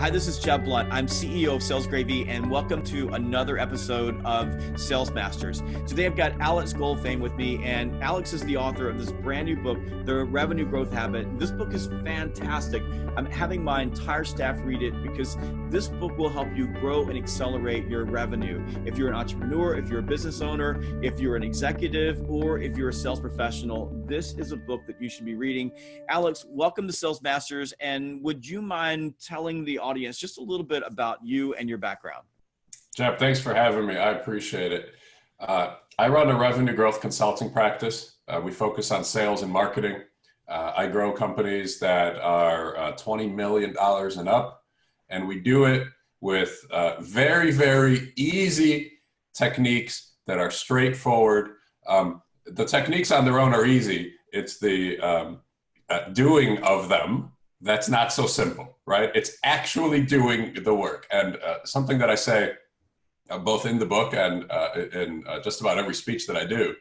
Hi, this is Jeb Blount. I'm CEO of Sales Gravy, and welcome to another episode of Sales Masters. Today, I've got Alex Goldfayn with me, and Alex is the author of this brand new book, The Revenue Growth Habit. This book is fantastic. I'm having my entire staff read it because this book will help you grow and accelerate your revenue. If you're an entrepreneur, if you're a business owner, if you're an executive, or if you're a sales professional, this is a book that you should be reading. Alex, welcome to Sales Masters, and would you mind telling the audience just a little bit about you and your background? Jeb, thanks for having me. I appreciate it. I run a revenue growth consulting practice. We focus on sales and marketing. I grow companies that are $20 million and up, and we do it with very, very easy techniques that are straightforward. The techniques on their own are easy. It's the doing of them that's not so simple, right? It's actually doing the work. And something that I say both in the book and in just about every speech that I do,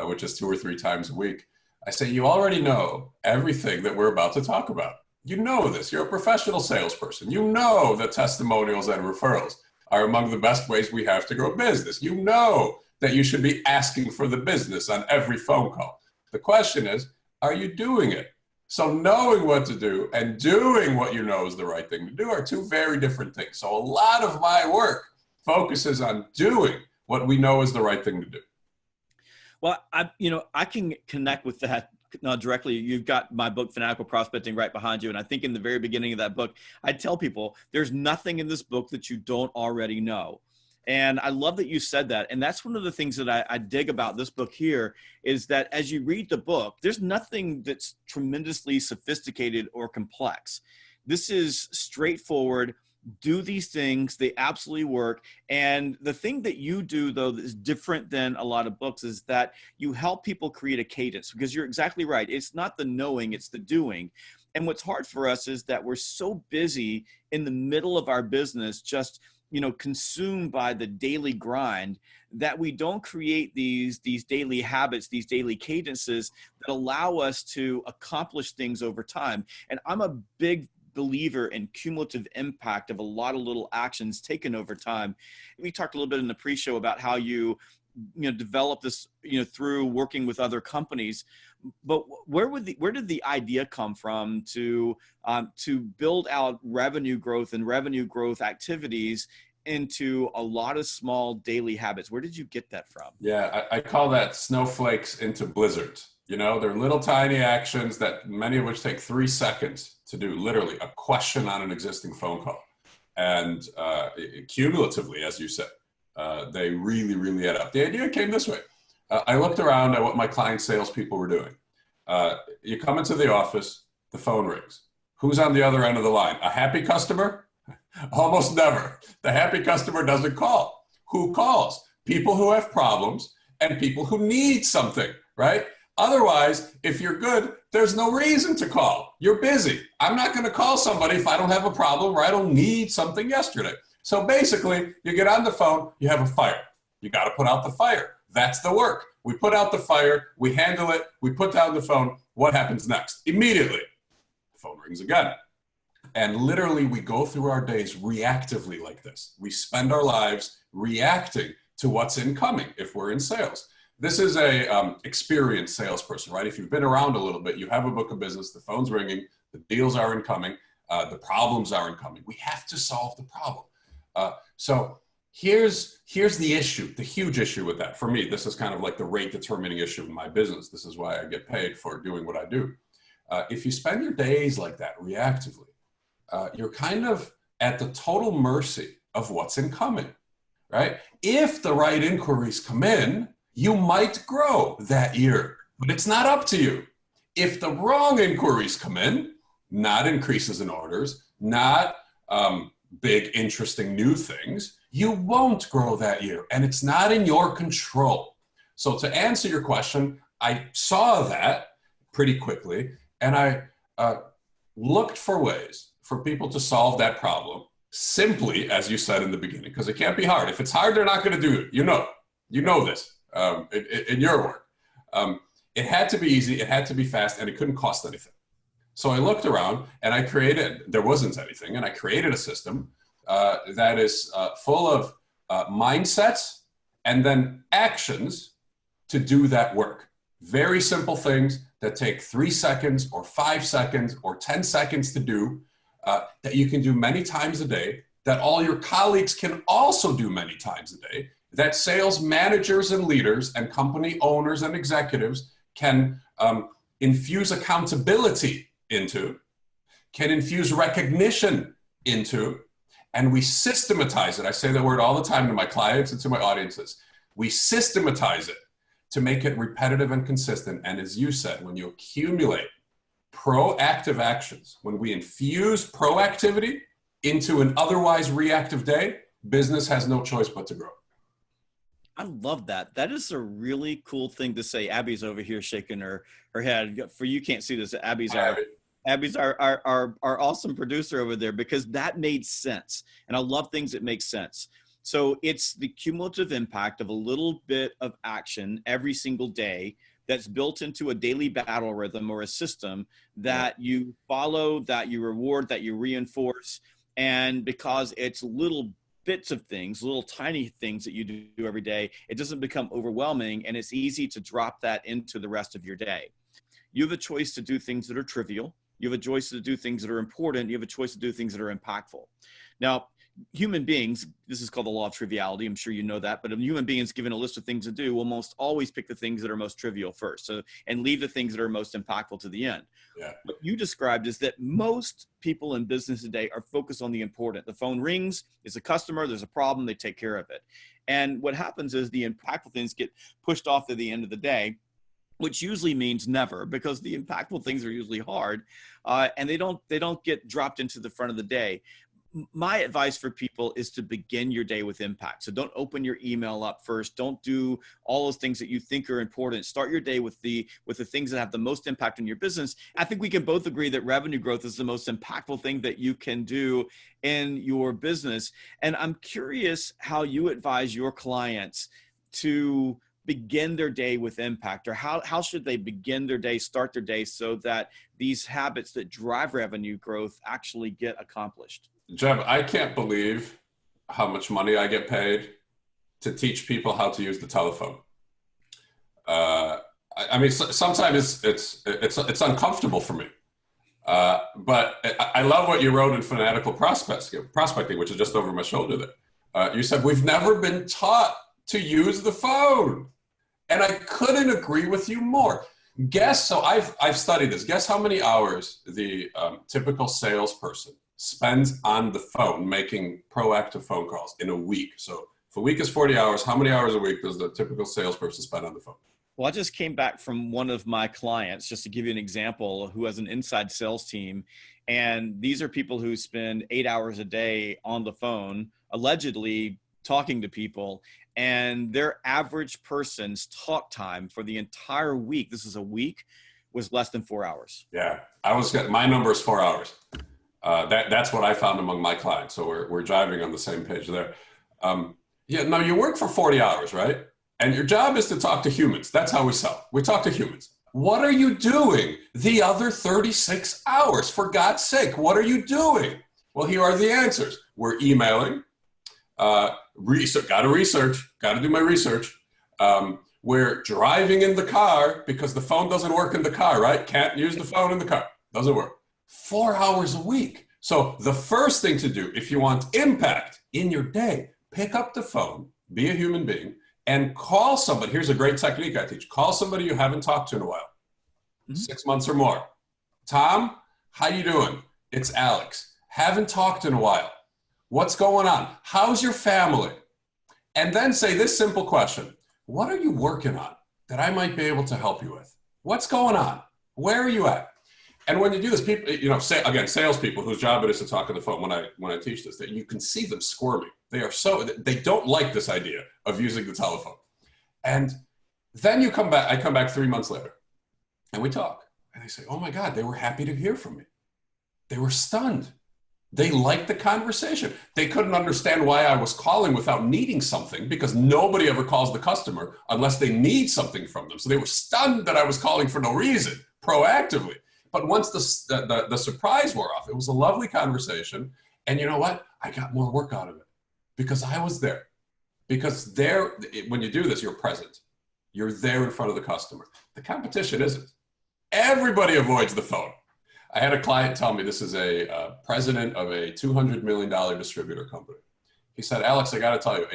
which is 2 or 3 times a week, I say, you already know everything that we're about to talk about. You know this. You're a professional salesperson. You know that testimonials and referrals are among the best ways we have to grow business. You know that you should be asking for the business on every phone call. The question is, are you doing it? So knowing what to do and doing what you know is the right thing to do are 2 very different things. So a lot of my work focuses on doing what we know is the right thing to do. Well, I can connect with that directly. You've got my book, Fanatical Prospecting, right behind you. And I think in the very beginning of that book, I tell people there's nothing in this book that you don't already know. And I love that you said that. And that's one of the things that I dig about this book here is that as you read the book, there's nothing that's tremendously sophisticated or complex. This is straightforward. Do these things. They absolutely work. And the thing that you do, though, that is different than a lot of books is that you help people create a cadence, because you're exactly right. It's not the knowing, it's the doing. And what's hard for us is that we're so busy in the middle of our business, just consumed by the daily grind, that we don't create these daily habits, these daily cadences that allow us to accomplish things over time. And I'm a big believer in cumulative impact of a lot of little actions taken over time. We talked a little bit in the pre-show about how you develop this, through working with other companies. But where did the idea come from to build out revenue growth and revenue growth activities into a lot of small daily habits? Where did you get that from? Yeah, I call that snowflakes into blizzards. They're little tiny actions that many of which take 3 seconds to do, literally a question on an existing phone call. And cumulatively, as you said, they really, really add up. The idea came this way. I looked around at what my client salespeople were doing. You come into the office, the phone rings. Who's on the other end of the line? A happy customer? Almost never. The happy customer doesn't call. Who calls? People who have problems and people who need something, right? Otherwise, if you're good, there's no reason to call. You're busy. I'm not going to call somebody if I don't have a problem or I don't need something yesterday. So basically, you get on the phone, you have a fire. You got to put out the fire. That's the work. We put out the fire, we handle it, we put down the phone. What happens next? Immediately, the phone rings again. And literally, we go through our days reactively like this. We spend our lives reacting to what's incoming if we're in sales. This is a experienced salesperson, right? If you've been around a little bit, you have a book of business, the phone's ringing, the deals are incoming, the problems are incoming. We have to solve the problem. So here's the issue, the huge issue with that. For me, this is kind of like the rate determining issue in my business. This is why I get paid for doing what I do. If you spend your days like that, reactively, you're kind of at the total mercy of what's incoming, right? If the right inquiries come in, you might grow that year, but it's not up to you. If the wrong inquiries come in, not increases in orders, not big, interesting new things, you won't grow that year, and it's not in your control. So to answer your question, I saw that pretty quickly, and I looked for ways for people to solve that problem simply, as you said in the beginning, because it can't be hard. If it's hard, they're not going to do it. You know this in your work. It had to be easy, it had to be fast, and it couldn't cost anything. So I looked around and there wasn't anything, and I created a system that is full of mindsets and then actions to do that work. Very simple things that take 3 seconds or 5 seconds or 10 seconds to do, that you can do many times a day, that all your colleagues can also do many times a day, that sales managers and leaders and company owners and executives can infuse accountability into, can infuse recognition into, and we systematize it. I say that word all the time to my clients and to my audiences. We systematize it to make it repetitive and consistent. And as you said, when you accumulate proactive actions, when we infuse proactivity into an otherwise reactive day, business has no choice but to grow. I love that. That is a really cool thing to say. Abby's over here shaking her head. For you can't see this, Abby's our awesome producer over there, because that made sense. And I love things that make sense. So it's the cumulative impact of a little bit of action every single day that's built into a daily battle rhythm or a system that you follow, that you reward, that you reinforce. And because it's little bits of things, little tiny things that you do every day, it doesn't become overwhelming, and it's easy to drop that into the rest of your day. You have a choice to do things that are trivial. You have a choice to do things that are important. You have a choice to do things that are impactful. Now, human beings, this is called the law of triviality. I'm sure you know that, but a human being is given a list of things to do, will almost always pick the things that are most trivial first, and leave the things that are most impactful to the end. Yeah. What you described is that most people in business today are focused on the important. The phone rings, it's a customer, there's a problem, they take care of it. And what happens is the impactful things get pushed off to the end of the day, which usually means never, because the impactful things are usually hard, and they don't get dropped into the front of the day. My advice for people is to begin your day with impact. So don't open your email up first. Don't do all those things that you think are important. Start your day with the things that have the most impact on your business. I think we can both agree that revenue growth is the most impactful thing that you can do in your business. And I'm curious how you advise your clients to begin their day with impact, or how should they begin their day, start their day, so that these habits that drive revenue growth actually get accomplished? Jeb, I can't believe how much money I get paid to teach people how to use the telephone. I mean, sometimes it's uncomfortable for me. But I love what you wrote in Fanatical Prospecting, which is just over my shoulder there. You said, we've never been taught to use the phone. And I couldn't agree with you more. So I've studied this. Guess how many hours the typical salesperson spends on the phone making proactive phone calls in a week. So if a week is 40 hours, how many hours a week does the typical salesperson spend on the phone? Well, I just came back from one of my clients, just to give you an example, who has an inside sales team. And these are people who spend 8 hours a day on the phone, allegedly talking to people. And their average person's talk time for the entire week, this is a week, was less than 4 hours. Yeah, my number is 4 hours. That's what I found among my clients. So we're driving on the same page there. Now you work for 40 hours, right? And your job is to talk to humans. That's how we sell. We talk to humans. What are you doing the other 36 hours? For God's sake, what are you doing? Well, here are the answers. We're emailing. Got to do my research. We're driving in the car because the phone doesn't work in the car, right? Can't use the phone in the car. Doesn't work. 4 hours a week. So the first thing to do, if you want impact in your day, pick up the phone, be a human being, and call somebody. Here's a great technique I teach. Call somebody you haven't talked to in a while, 6 months or more. Tom, how you doing? It's Alex. Haven't talked in a while. What's going on? How's your family? And then say this simple question. What are you working on that I might be able to help you with? What's going on? Where are you at? And when you do this, people, salespeople whose job it is to talk on the phone, when I teach this, that you can see them squirming. They don't like this idea of using the telephone. And then I come back 3 months later, and we talk. And they say, oh my God, they were happy to hear from me. They were stunned. They liked the conversation. They couldn't understand why I was calling without needing something, because nobody ever calls the customer unless they need something from them. So they were stunned that I was calling for no reason, proactively. But once the surprise wore off, it was a lovely conversation. And you know what? I got more work out of it because I was there. Because when you do this, you're present. You're there in front of the customer. The competition isn't. Everybody avoids the phone. I had a client tell me, this is a president of a $200 million distributor company. He said, Alex, I got to tell you,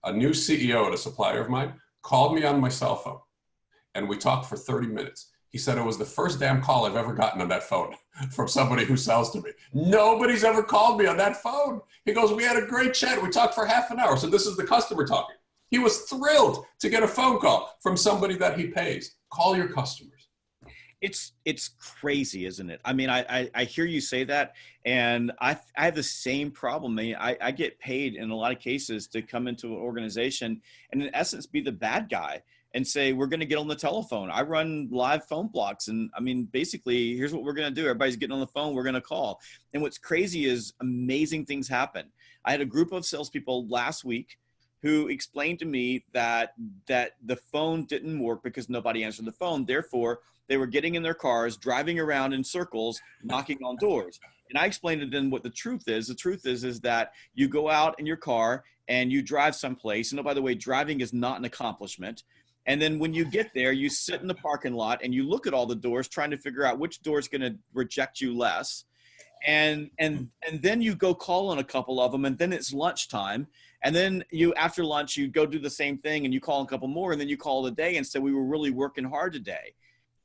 a new CEO at a supplier of mine called me on my cell phone and we talked for 30 minutes. He said it was the first damn call I've ever gotten on that phone from somebody who sells to me. Nobody's ever called me on that phone. He goes, we had a great chat. We talked for half an hour. So this is the customer talking. He was thrilled to get a phone call from somebody that he pays. Call your customers. It's crazy, isn't it? I mean, I hear you say that, and I have the same problem. I get paid in a lot of cases to come into an organization and in essence be the bad guy and say, we're going to get on the telephone. I run live phone blocks. And I mean, basically, here's what we're going to do. Everybody's getting on the phone. We're going to call. And what's crazy is amazing things happen. I had a group of salespeople last week who explained to me that the phone didn't work because nobody answered the phone. Therefore, they were getting in their cars, driving around in circles, knocking on doors. And I explained to them what the truth is. The truth is that you go out in your car and you drive someplace. And oh, by the way, driving is not an accomplishment. And then when you get there, you sit in the parking lot and you look at all the doors trying to figure out which door is going to reject you less. And then you go call on a couple of them, and then it's lunchtime. And then after lunch, you go do the same thing and you call a couple more, and then you call it a day and say, we were really working hard today.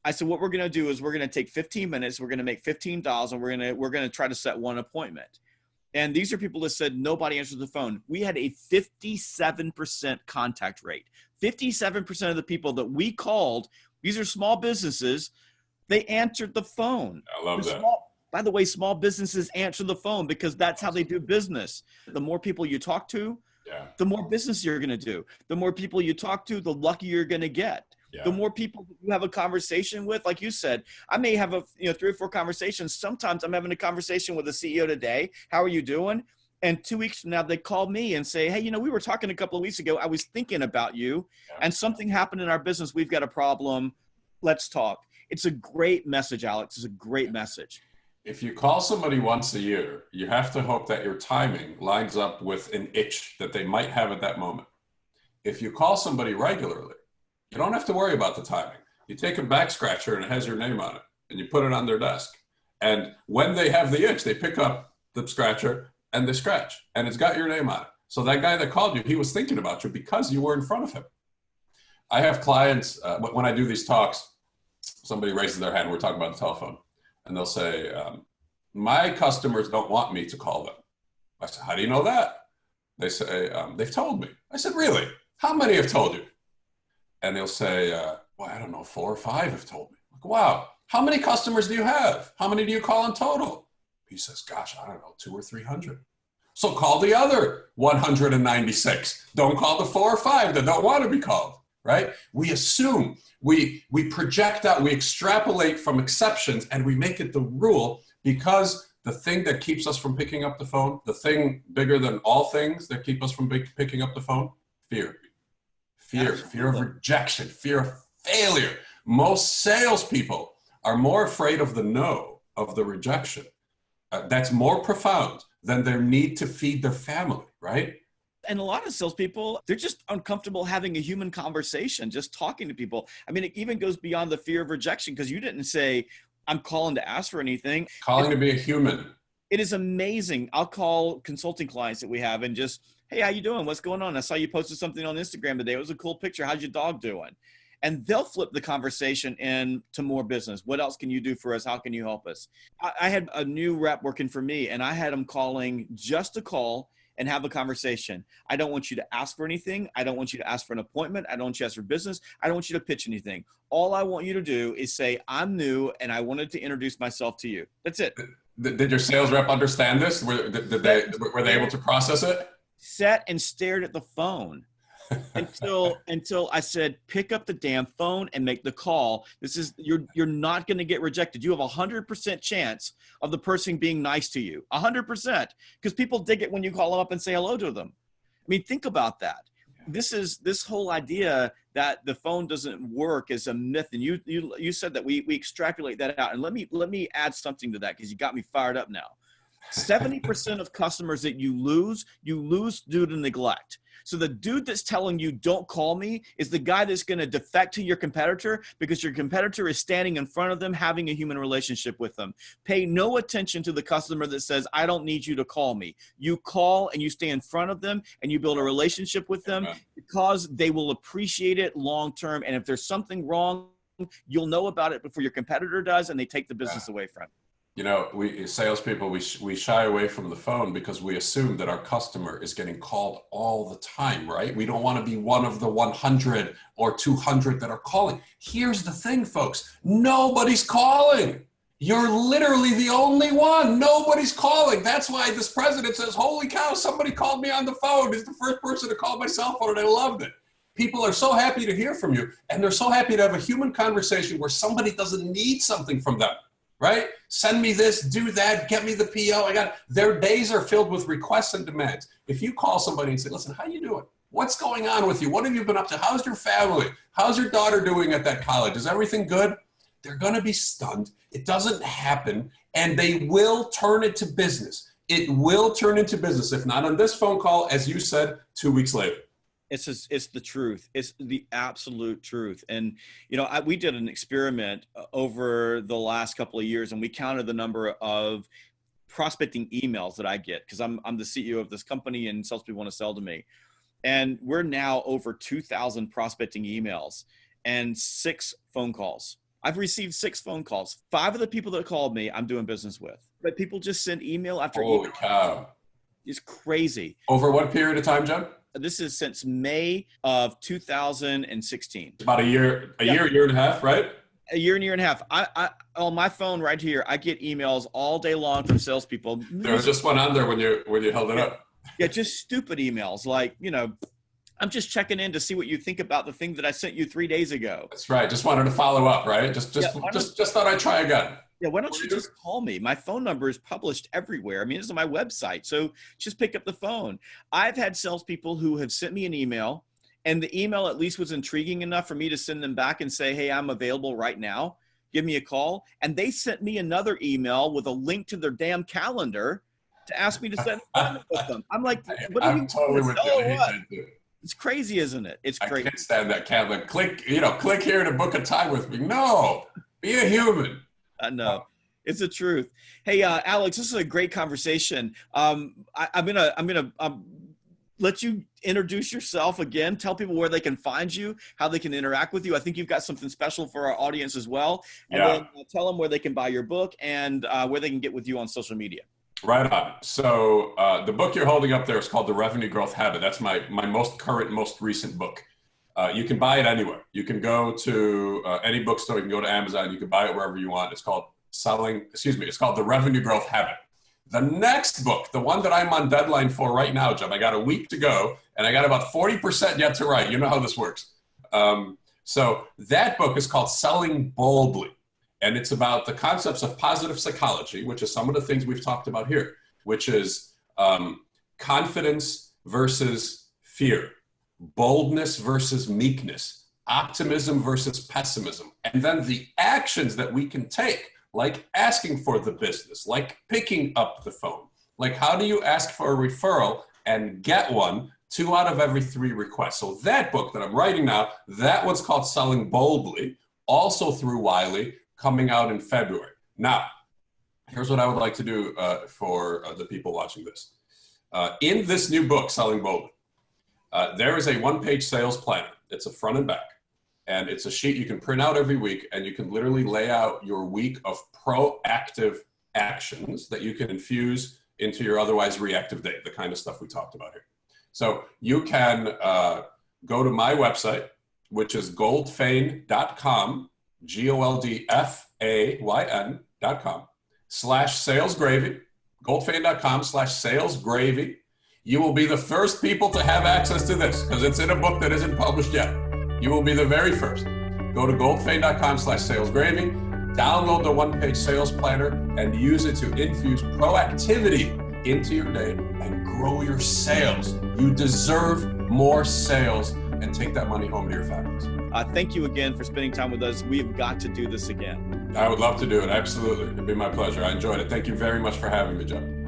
I said, what we're going to do is we're going to take 15 minutes. We're going to make $15 and we're going to try to set one appointment. And these are people that said nobody answered the phone. We had a 57% contact rate. 57% of the people that we called, these are small businesses, they answered the phone. I love that. By the way, small businesses answer the phone because that's how they do business. The more people you talk to, the more business you're going to do. The more people you talk to, the luckier you're going to get. The more people you have a conversation with, like you said, I may have 3 or 4 conversations. Sometimes I'm having a conversation with a CEO today. How are you doing? And 2 weeks from now, they call me and say, hey, we were talking a couple of weeks ago. I was thinking about you and something happened in our business. We've got a problem. Let's talk. It's a great message, Alex. It's a great message. If you call somebody once a year, you have to hope that your timing lines up with an itch that they might have at that moment. If you call somebody regularly, you don't have to worry about the timing. You take a back scratcher and it has your name on it and you put it on their desk. And when they have the itch, they pick up the scratcher and they scratch and it's got your name on it. So that guy that called you, he was thinking about you because you were in front of him. I have clients, when I do these talks, somebody raises their hand, we're talking about the telephone, and they'll say, my customers don't want me to call them. I said, how do you know that? They say, they've told me. I said, really? How many have told you? And they'll say, well, I don't know, 4 or 5 have told me. Like, wow, how many customers do you have? How many do you call in total? He says, gosh, I don't know, 200 or 300. So call the other 196. Don't call the 4 or 5 that don't want to be called, right? We assume, we project out, we extrapolate from exceptions, and we make it the rule because the thing that keeps us from picking up the phone, the thing bigger than all things that keep us from picking up the phone, fear. Fear of rejection, fear of failure. Most salespeople are more afraid of the no, of the rejection. That's more profound than their need to feed their family, right? And a lot of salespeople, they're just uncomfortable having a human conversation, just talking to people. I mean, it even goes beyond the fear of rejection because you didn't say, I'm calling to ask for anything. Calling to be a human. It is amazing. I'll call consulting clients that we have and just, hey, how you doing? What's going on? I saw you posted something on Instagram today. It was a cool picture. How's your dog doing? And they'll flip the conversation into more business. What else can you do for us? How can you help us? I had a new rep working for me and I had him calling just to call and have a conversation. I don't want you to ask for anything. I don't want you to ask for an appointment. I don't want you to ask for business. I don't want you to pitch anything. All I want you to do is say, I'm new and I wanted to introduce myself to you. That's it. Did your sales rep understand this? Were they able to process it? Sat and stared at the phone until I said, pick up the damn phone and make the call. You're not going to get rejected. You have 100% chance of the person being nice to you. 100%. Because people dig it when you call them up and say hello to them. I mean, think about that. this whole idea that the phone doesn't work is a myth. And you said that we extrapolate that out. And let me add something to that, because you got me fired up now. 70% of customers that you lose due to neglect. So the dude that's telling you don't call me is the guy that's going to defect to your competitor because your competitor is standing in front of them having a human relationship with them. Pay no attention to the customer that says, I don't need you to call me. You call and you stay in front of them and you build a relationship with them, because they will appreciate it long term. And if there's something wrong, you'll know about it before your competitor does, and they take the business away from it. You know, we salespeople, we shy away from the phone because we assume that our customer is getting called all the time, right? We don't want to be one of the 100 or 200 that are calling. Here's the thing, folks. Nobody's calling. You're literally the only one. Nobody's calling. That's why this president says, holy cow, somebody called me on the phone. He's the first person to call my cell phone, and I loved it. People are so happy to hear from you, and they're so happy to have a human conversation where somebody doesn't need something from them. Right? Send me this, do that, get me the PO. Their days are filled with requests and demands. If you call somebody and say, listen, how you doing? What's going on with you? What have you been up to? How's your family? How's your daughter doing at that college? Is everything good? They're going to be stunned. It doesn't happen, and they will turn it to business. It will turn into business. If not on this phone call, as you said, 2 weeks later. It's the truth. It's the absolute truth. And, you know, we did an experiment over the last couple of years, and we counted the number of prospecting emails that I get, because I'm the CEO of this company and salespeople want to sell to me. And we're now over 2,000 prospecting emails and 6 phone calls. I've received 6 phone calls. 5 of the people that called me, I'm doing business with. But people just send email after email. Holy cow. It's crazy. Over what period of time, Jeb? This is since May of 2016. About a year and a half, right? A year and a half. I on my phone right here, I get emails all day long from salespeople. There was just one on there when you held it up. Yeah, just stupid emails like, you know, I'm just checking in to see what you think about the thing that I sent you 3 days ago. That's right. Just wanted to follow up, right? Just thought I'd try again. Yeah, why don't you just call me? My phone number is published everywhere. I mean, it's on my website. So just pick up the phone. I've had salespeople who have sent me an email, and the email at least was intriguing enough for me to send them back and say, hey, I'm available right now. Give me a call. And they sent me another email with a link to their damn calendar to ask me to set an appointment with them. I'm like, what are you totally with you. It's crazy, isn't it? It's crazy. I can't stand that calendar. Click here to book a time with me. No, be a human. I know. It's the truth. Hey, Alex, this is a great conversation. I'm gonna let you introduce yourself again. Tell people where they can find you, how they can interact with you. I think you've got something special for our audience as well. And then tell them where they can buy your book and where they can get with you on social media. Right on. So the book you're holding up there is called The Revenue Growth Habit. That's my most current, most recent book. You can buy it anywhere. You can go to any bookstore. You can go to Amazon. You can buy it wherever you want. It's called The Revenue Growth Habit. The next book, the one that I'm on deadline for right now, Jeb, I got a week to go, and I got about 40% yet to write. You know how this works. So that book is called Selling Boldly, and it's about the concepts of positive psychology, which is some of the things we've talked about here, which is confidence versus fear, boldness versus meekness, optimism versus pessimism, and then the actions that we can take, like asking for the business, like picking up the phone, like how do you ask for a referral and get one 2 out of every 3 requests. So that book that I'm writing now, that one's called Selling Boldly, also through Wiley, coming out in February. Now, here's what I would like to do for the people watching this. In this new book, Selling Boldly, there is a 1-page sales planner. It's a front and back. And it's a sheet you can print out every week, and you can literally lay out your week of proactive actions that you can infuse into your otherwise reactive day, the kind of stuff we talked about here. So you can go to my website, which is goldfayn.com, goldfayn.com/salesgravy, goldfayn.com/salesgravy. You will be the first people to have access to this because it's in a book that isn't published yet. You will be the very first. Go to goldfayn.com/salesgravy, download the 1-page sales planner, and use it to infuse proactivity into your day and grow your sales. You deserve more sales, and take that money home to your families. Thank you again for spending time with us. We've got to do this again. I would love to do it. Absolutely. It'd be my pleasure. I enjoyed it. Thank you very much for having me, Jeb.